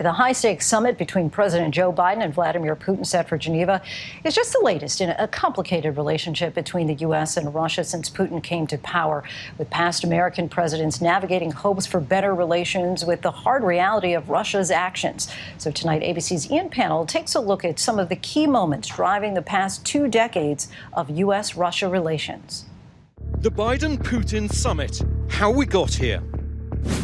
The high-stakes summit between President Joe Biden and Vladimir Putin set for Geneva is just the latest in a complicated relationship between the U.S. and Russia since Putin came to power, with past American presidents navigating hopes for better relations with the hard reality of Russia's actions. So tonight, ABC's Ian Pannell takes a look at some of the key moments driving the past 2 decades of U.S.-Russia relations. The Biden-Putin summit, how we got here.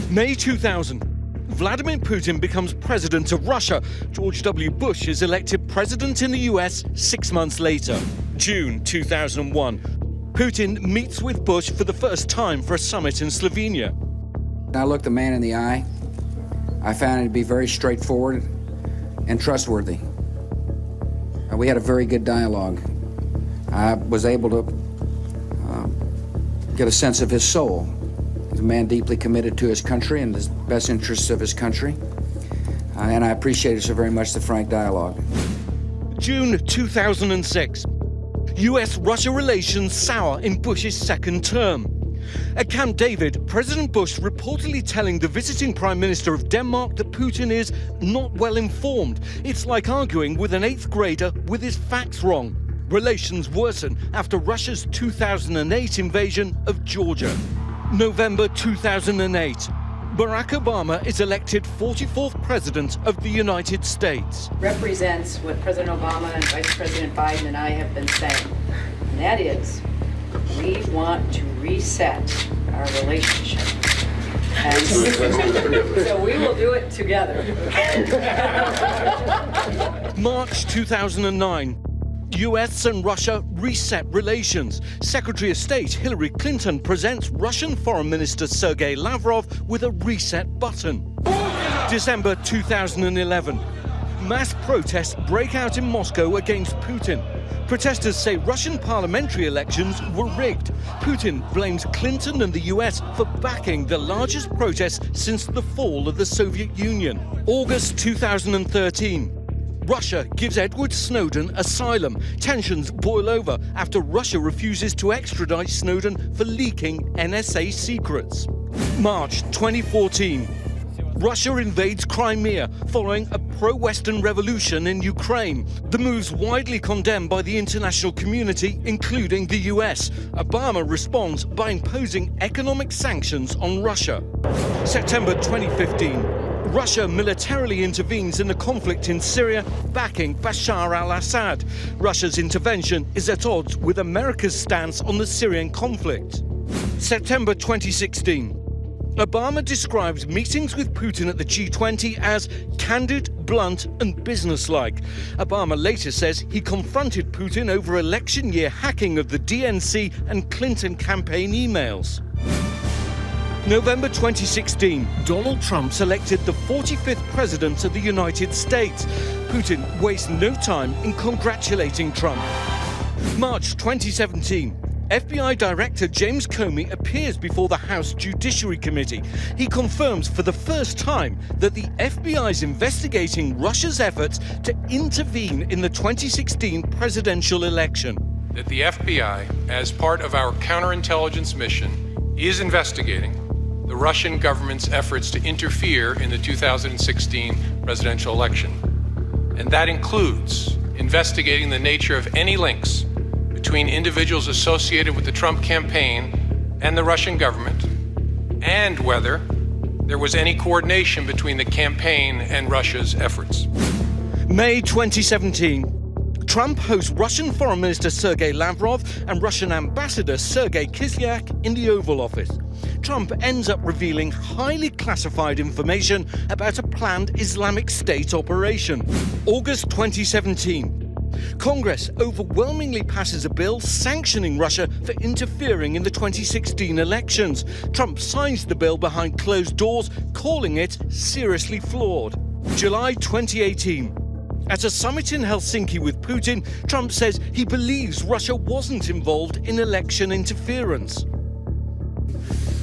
May 2000. Vladimir Putin becomes president of Russia. George W. Bush is elected president in the U.S. 6 months later. June 2001. Putin meets with Bush for the first time for a summit in Slovenia. I looked the man in the eye. I found him to be very straightforward and trustworthy. We had a very good dialogue. I was able to get a sense of his soul. He's a man deeply committed to his country and the best interests of his country. And I appreciated so very much the frank dialogue. June 2006. U.S.-Russia relations sour in Bush's second term. At Camp David, President Bush reportedly telling the visiting Prime Minister of Denmark that Putin is not well informed. It's like arguing with an 8th grader with his facts wrong. Relations worsen after Russia's 2008 invasion of Georgia. November 2008. Barack Obama is elected 44th President of the United States. Represents what President Obama and Vice President Biden and I have been saying. And that is, we want to reset our relationship. And so we will do it together. March 2009. U.S. and Russia reset relations. Secretary of State Hillary Clinton presents Russian Foreign Minister Sergei Lavrov with a reset button. December 2011. Mass protests break out in Moscow against Putin. Protesters say Russian parliamentary elections were rigged. Putin blames Clinton and the U.S. for backing the largest protest since the fall of the Soviet Union. August 2013. Russia gives Edward Snowden asylum. Tensions boil over after Russia refuses to extradite Snowden for leaking NSA secrets. March 2014. Russia invades Crimea following a pro-Western revolution in Ukraine. The move's widely condemned by the international community, including the US. Obama responds by imposing economic sanctions on Russia. September 2015. Russia militarily intervenes in the conflict in Syria, backing Bashar al-Assad. Russia's intervention is at odds with America's stance on the Syrian conflict. September 2016. Obama describes meetings with Putin at the G20 as candid, blunt and businesslike. Obama later says he confronted Putin over election year hacking of the DNC and Clinton campaign emails. November 2016, Donald Trump's elected the 45th President of the United States. Putin wastes no time in congratulating Trump. March 2017, FBI Director James Comey appears before the House Judiciary Committee. He confirms for the first time that the FBI is investigating Russia's efforts to intervene in the 2016 presidential election. That the FBI, as part of our counterintelligence mission, is investigating the Russian government's efforts to interfere in the 2016 presidential election. And that includes investigating the nature of any links between individuals associated with the Trump campaign and the Russian government, and whether there was any coordination between the campaign and Russia's efforts. May 2017. Trump hosts Russian Foreign Minister Sergei Lavrov and Russian Ambassador Sergei Kislyak in the Oval Office. Trump ends up revealing highly classified information about a planned Islamic State operation. August 2017. Congress overwhelmingly passes a bill sanctioning Russia for interfering in the 2016 elections. Trump signs the bill behind closed doors, calling it seriously flawed. July 2018. At a summit in Helsinki with Putin, Trump says he believes Russia wasn't involved in election interference.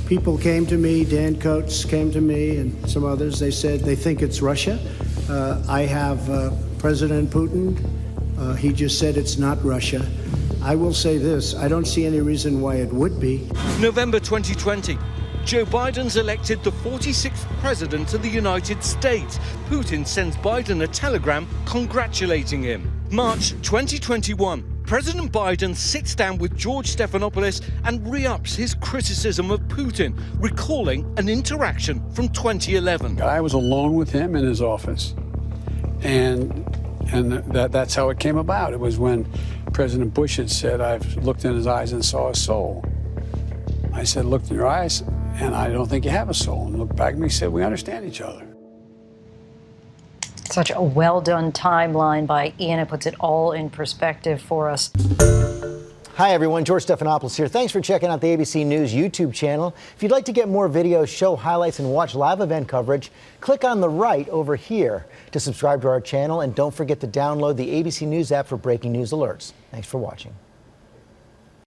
People came to me, Dan Coates came to me and some others. They said they think it's Russia. I have President Putin. He just said it's not Russia. I will say this, I don't see any reason why it would be. November 2020. Joe Biden's elected the 46th president of the United States. Putin sends Biden a telegram congratulating him. March 2021. President Biden sits down with George Stephanopoulos and re-ups his criticism of Putin, recalling an interaction from 2011. I was alone with him in his office, and that's how it came about. It was when President Bush had said, "I've looked in his eyes and saw a soul." I said, "Looked in your eyes, and I don't think you have a soul." And looked back at me and said, "We understand each other." Such a well-done timeline by Ian. It puts it all in perspective for us. Hi, everyone. George Stephanopoulos here. Thanks for checking out the ABC News YouTube channel. If you'd like to get more videos, show highlights, and watch live event coverage, click on the right over here to subscribe to our channel. And don't forget to download the ABC News app for breaking news alerts. Thanks for watching.